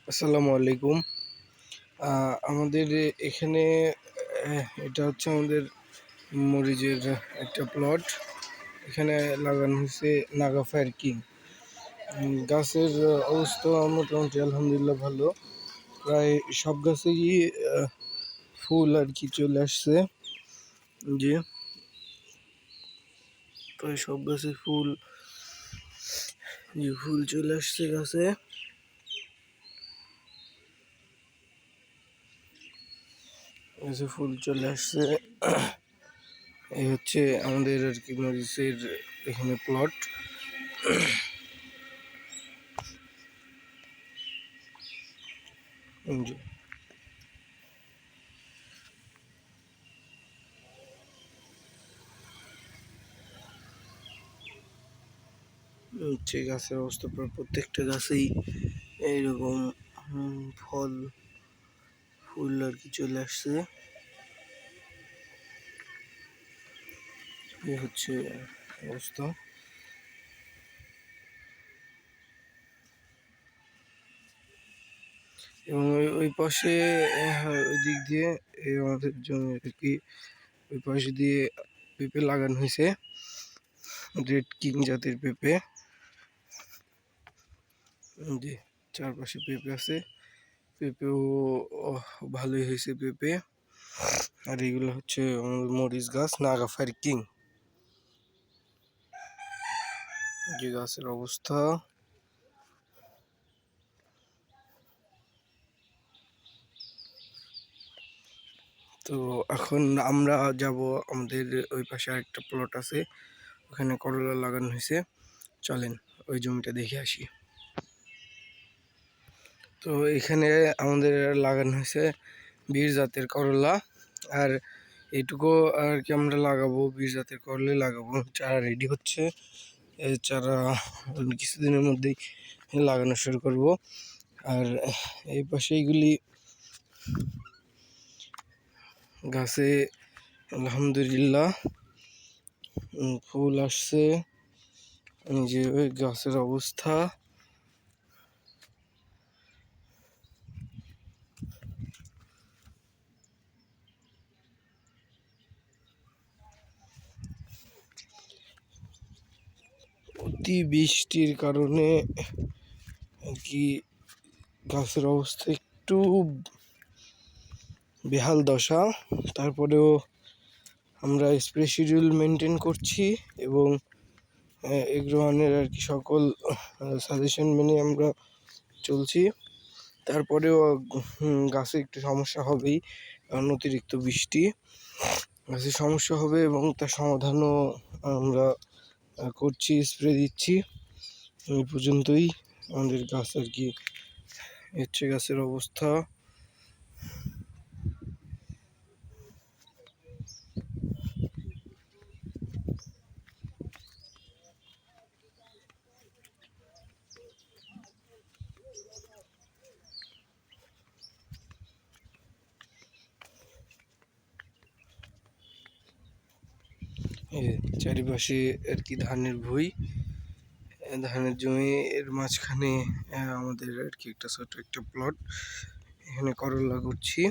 আসসালামু আলাইকুম। আমাদের এখানে এটা হচ্ছে আমাদের মরিচের একটা প্লট। এখানে লাগানো হয়েছে নাগা ফায়ার কিং। গাছের অবস্থা মোটামুটি আলহামদুলিল্লাহ ভালো। প্রায় সব গাছেই ফুল আর কি চলে আসছে। জি, প্রায় সব গাছে ফুল চলে আসছে গাছে। ফুল চলে আসছে। এই হচ্ছে আমাদের আর কি মরিচের এখানে প্লট। জি, গাছের অবস্থা প্রায় প্রত্যেকটা গাছেই এইরকম ফল ফুল আর কি চলে আসছে। এই হচ্ছে অবস্থা। এবং ওই পাশে ওই দিক দিয়ে আমাদের জমি আর কি ওই পাশে দিয়ে পেঁপে লাগানো হয়েছে, রেড কিং জাতের পেঁপে। জি, চারপাশে পেঁপে আছে, পেঁপেও ভালোই হয়েছে পেঁপে। আর এগুলো হচ্ছে মরিচ গাছ নাগা ফায়ার কিং। যে গাছের অবস্থা। তো এখন আমরা যাব আমাদের ওই পাশে আরেকটা প্লট আছে, ওখানে করলা লাগানো হয়েছে। চলেন ওই জমিটা দেখে আসি। তো এখানে আমাদের লাগানো হয়েছে বীর জাতের করলা। আর এইটুকু আর কি আমরা লাগাবো, বীর জাতের করলে লাগাবো। চারা রেডি হচ্ছে, এই চারা কিছুদিনের মধ্যেই লাগানো শুরু করব। আর এই পাশে এইগুলি গাছে আলহামদুলিল্লাহ ফুল আসছে। যে ওই গাছের অবস্থা। অতি বৃষ্টির কারণে আর কি গাছের অবস্থা একটু বেহাল দশা। তারপরেও আমরা স্প্রে শিডিউল মেনটেন করছি এবং এগ্রোওয়ানের আর কি সকল সাজেশন মেনে আমরা চলছি। তারপরেও গাছে একটু সমস্যা হবেই, কারণ অতিরিক্ত বৃষ্টি গাছে সমস্যা হবে এবং তার সমাধানও আমরা করছি, স্প্রে দিচ্ছি। এই পর্যন্তই আমাদের গাছ আর কি হচ্ছে গাছের অবস্থা। চারিপাশে আর কি ধানের ভুঁই, ধানের জমি, এর মাঝখানে আমাদের আর কি একটা ছোট একটা প্লট, এখানে করলা করছি।